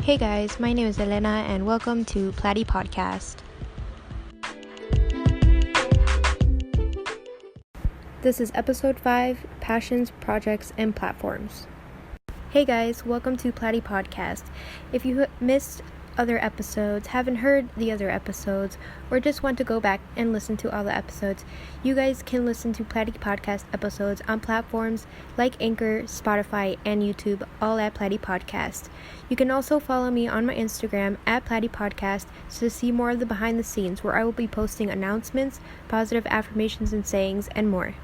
Hey guys, my name is Elena and welcome to Platy Podcast. This is episode 5, Passions, Projects, and Platforms. Hey guys, welcome to Platy Podcast. If you missed other episodes, haven't heard the other episodes, or just want to go back and listen to all the episodes, you guys can listen to Platy Podcast episodes on platforms like Anchor, Spotify, and YouTube, all at Platy Podcast. You can also follow me on my Instagram at Platy Podcast to see more of the behind the scenes where I will be posting announcements, positive affirmations and sayings, and more.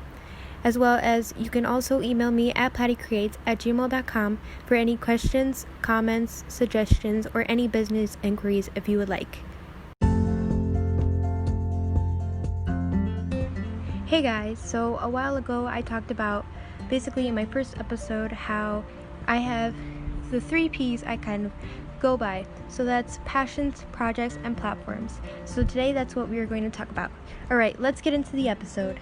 As well as you can also email me at platycreates@gmail.com for any questions, comments, suggestions, or any business inquiries if you would like. Hey guys, so a while ago I talked about, basically in my first episode, how I have the 3 P's I kind of go by. So that's passions, projects, and platforms. So today that's what we are going to talk about. Alright, let's get into the episode.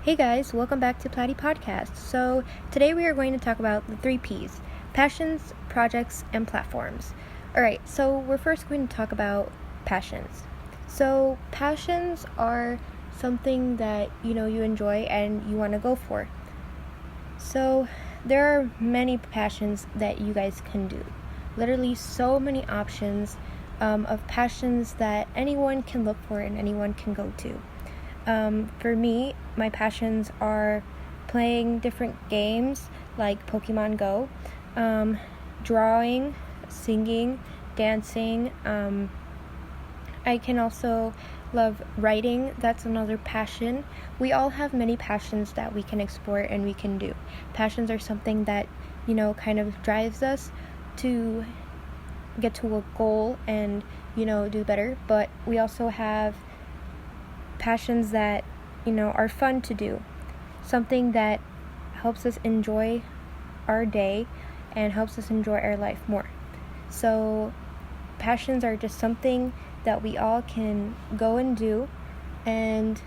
Hey guys, welcome back to Platy Podcast. So today we are going to talk about the 3 P's, passions, projects, and platforms. Alright, so we're first going to talk about passions. So passions are something that you enjoy and you want to go for. So there are many passions that you guys can do. Literally so many options of passions that anyone can look for and anyone can go to. For me, my passions are playing different games like Pokemon Go, drawing, singing, dancing. I can also love writing. That's another passion. We all have many passions that we can explore and we can do. Passions are something that, kind of drives us to get to a goal and, do better. But we also have passions that are fun to do, something that helps us enjoy our day and helps us enjoy our life more. So passions are just something that we all can go and do, and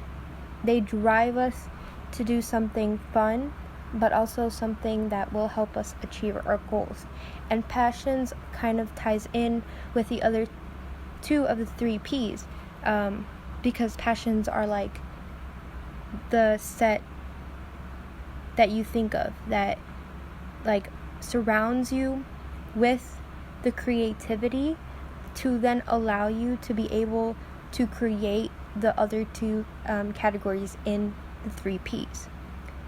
they drive us to do something fun, but also something that will help us achieve our goals. And passions kind of ties in with the other 2 of the 3 P's, because passions are like the set that you think of that like surrounds you with the creativity to then allow you to be able to create the other 2 categories in the 3 P's.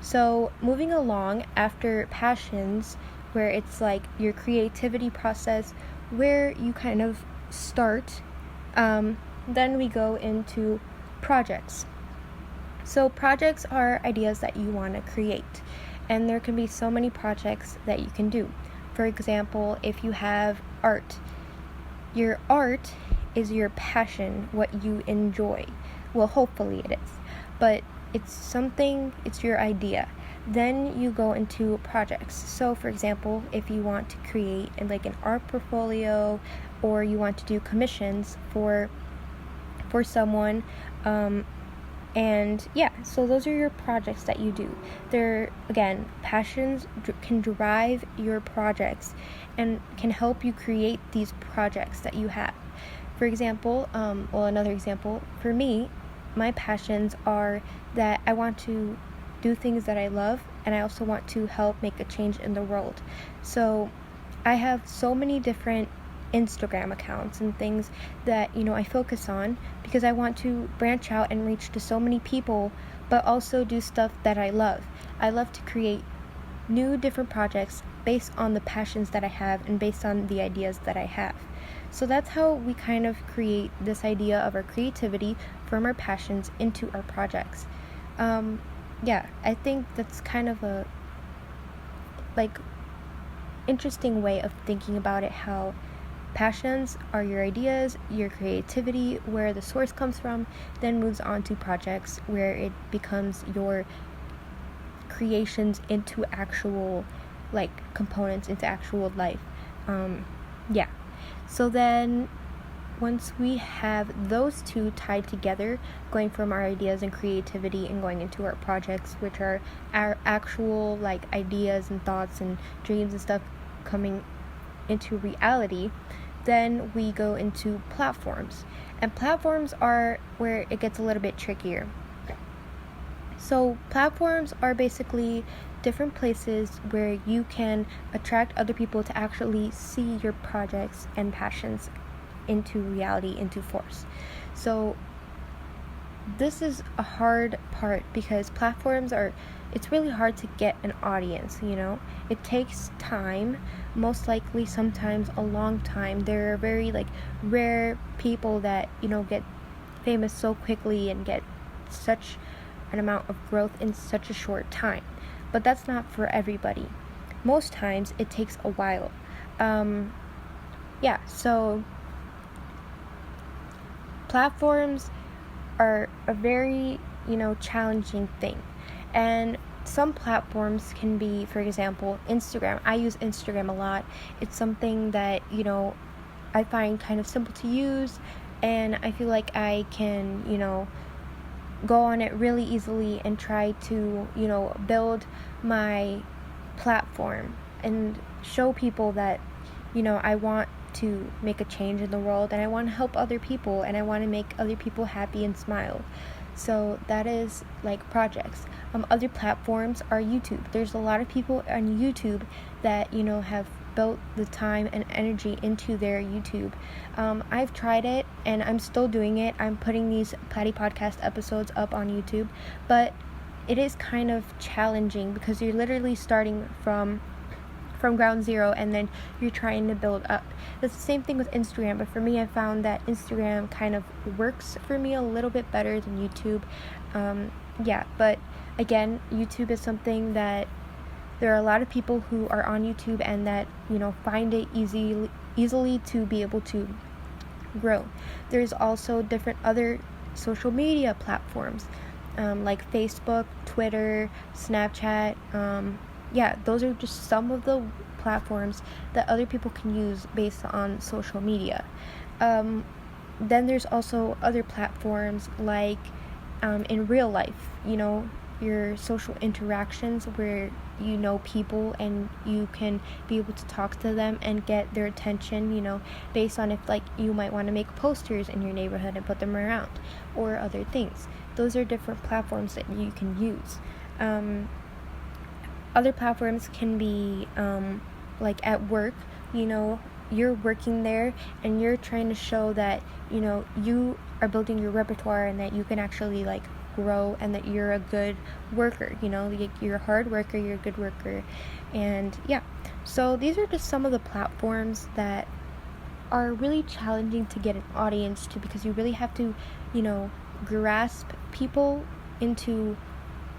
So moving along after passions, where it's like your creativity process, where you kind of start, then we go into projects. So projects are ideas that you want to create, and there can be so many projects that you can do. For example, if you have art, your art is your passion, what you enjoy. Well, hopefully it is, but it's your idea. Then you go into projects. So for example, if you want to create an art portfolio, or you want to do commissions for someone, and yeah, so those are your projects that you do. They're, again, passions can drive your projects and can help you create these projects that you have. For example, another example, for me, my passions are that I want to do things that I love, and I also want to help make a change in the world. So I have so many different Instagram accounts and things that I focus on, because I want to branch out and reach to so many people, but also do stuff that I love. I love to create new different projects based on the passions that I have and based on the ideas that I have. So that's how we kind of create this idea of our creativity from our passions into our projects. I think that's kind of a interesting way of thinking about it, how passions are your ideas, your creativity, where the source comes from, then moves on to projects, where it becomes your creations into actual components, into actual life. So then once we have those two tied together, going from our ideas and creativity and going into our projects, which are our actual like ideas and thoughts and dreams and stuff coming into reality, then we go into platforms. And platforms are where it gets a little bit trickier. So platforms are basically different places where you can attract other people to actually see your projects and passions into reality, into force. So this is a hard part because platforms it's really hard to get an audience, It takes time, most likely sometimes a long time. There are very like rare people that, get famous so quickly and get such an amount of growth in such a short time. But that's not for everybody. Most times it takes a while. So platforms are a very, challenging thing. And some platforms can be, for example, Instagram. I use Instagram a lot. It's something that, I find kind of simple to use, and I feel like I can, go on it really easily and try to, build my platform and show people that, I want to make a change in the world, and I want to help other people, and I want to make other people happy and smile. So that is like projects. Other platforms are YouTube. There's a lot of people on YouTube that, have built the time and energy into their YouTube. I've tried it and I'm still doing it. I'm putting these Patty Podcast episodes up on YouTube, but it is kind of challenging because you're literally starting from ground zero, and then you're trying to build up. It's the same thing with Instagram, but for me, I found that Instagram kind of works for me a little bit better than YouTube. But again, YouTube is something that there are a lot of people who are on YouTube and that, find it easily to be able to grow. There's also different other social media platforms, like Facebook, Twitter, Snapchat. Those are just some of the platforms that other people can use based on social media. Then there's also other platforms like in real life, your social interactions where you know people and you can be able to talk to them and get their attention, based on if like you might want to make posters in your neighborhood and put them around or other things. Those are different platforms that you can use. Other platforms can be like at work, you're working there and you're trying to show that, you are building your repertoire and that you can actually like grow and that you're a good worker, you're a hard worker, you're a good worker. And so these are just some of the platforms that are really challenging to get an audience to, because you really have to, grasp people into,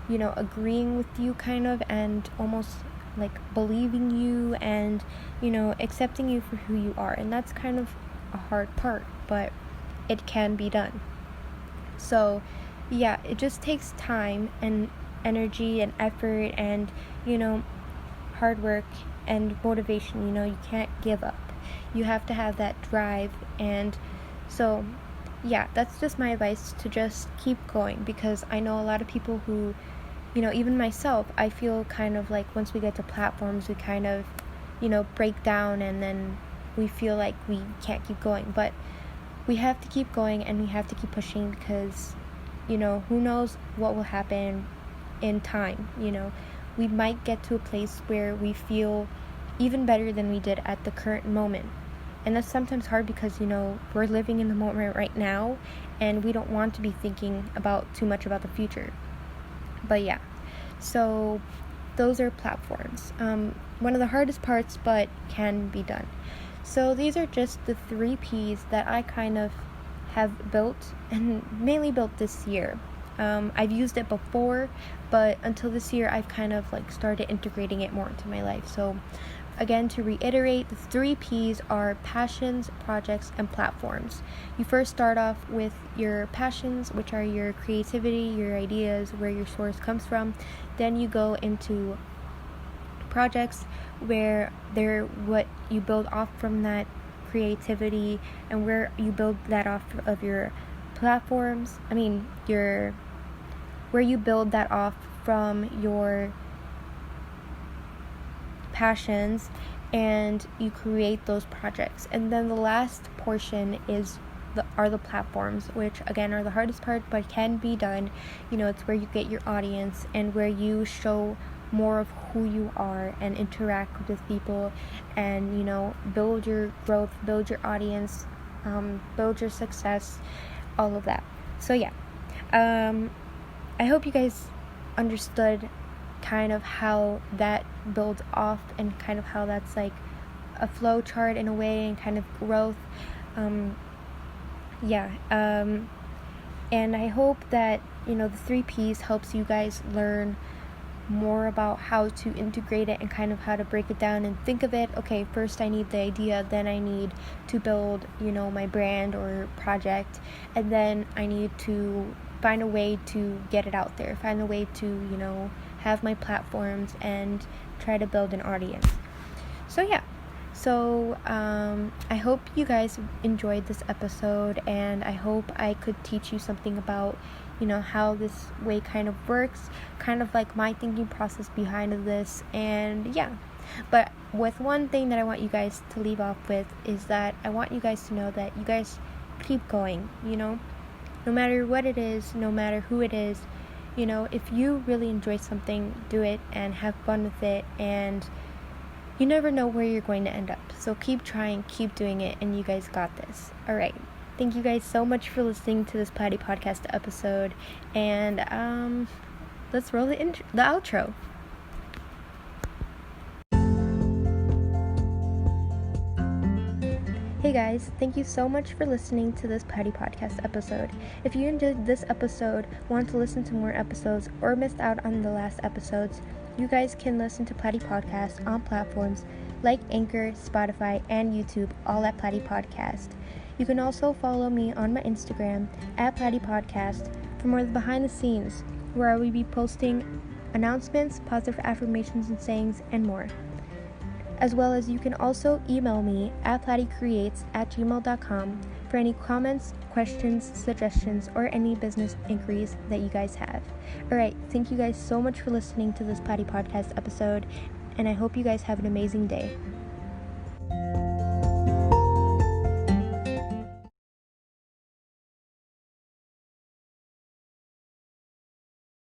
agreeing with you kind of, and almost like believing you and, accepting you for who you are. And that's kind of a hard part, but it can be done. So it just takes time and energy and effort and, hard work and motivation. You can't give up. You have to have that drive. And so that's just my advice, to just keep going, because I know a lot of people who, even myself, I feel kind of like once we get to platforms, we kind of, break down, and then we feel like we can't keep going. But we have to keep going and we have to keep pushing, because, who knows what will happen in time. We might get to a place where we feel even better than we did at the current moment. And that's sometimes hard because, we're living in the moment right now and we don't want to be thinking about too much about the future. But so those are platforms. One of the hardest parts, but can be done. So these are just the 3 P's that I kind of have built, and mainly built this year. I've used it before, but until this year I've kind of like started integrating it more into my life. So again, to reiterate, the 3 P's are passions, projects, and platforms. You first start off with your passions, which are your creativity, your ideas, where your source comes from. Then you go into projects, where they're what you build off from that creativity and where you build that off of your platforms. Where you build that off from your passions and you create those projects. And then the last portion are the platforms, which again are the hardest part but can be done. It's where you get your audience and where you show more of who you are and interact with people and build your growth, build your audience, build your success, all of that. So yeah, I hope you guys understood kind of how that builds off and kind of how that's like a flow chart in a way and kind of growth. And I hope that the 3 P's helps you guys learn more about how to integrate it and kind of how to break it down and think of it. Okay, first I need the idea, then I need to build my brand or project, and then I need to find a way to get it out there, find a way to have my platforms and try to build an audience. So yeah, I hope you guys enjoyed this episode, and I hope I could teach you something about how this way kind of works, kind of like my thinking process behind this. And yeah, but with one thing that I want you guys to leave off with is that I want you guys to know that you guys keep going, no matter what it is, no matter who it is. If you really enjoy something, do it and have fun with it, and you never know where you're going to end up. So keep trying, keep doing it, and you guys got this. Alright, thank you guys so much for listening to this Patty Podcast episode, and let's roll the outro. Hey guys, thank you so much for listening to this Patty Podcast episode. If you enjoyed this episode, want to listen to more episodes, or missed out on the last episodes, you guys can listen to Patty Podcast on platforms like Anchor, Spotify, and YouTube, all at Patty Podcast. You can also follow me on my Instagram at Patty Podcast for more behind the scenes, where I will be posting announcements, positive affirmations and sayings, and more. As well as you can also email me at plattycreates@gmail.com for any comments, questions, suggestions, or any business inquiries that you guys have. Alright, thank you guys so much for listening to this Patty Podcast episode, and I hope you guys have an amazing day.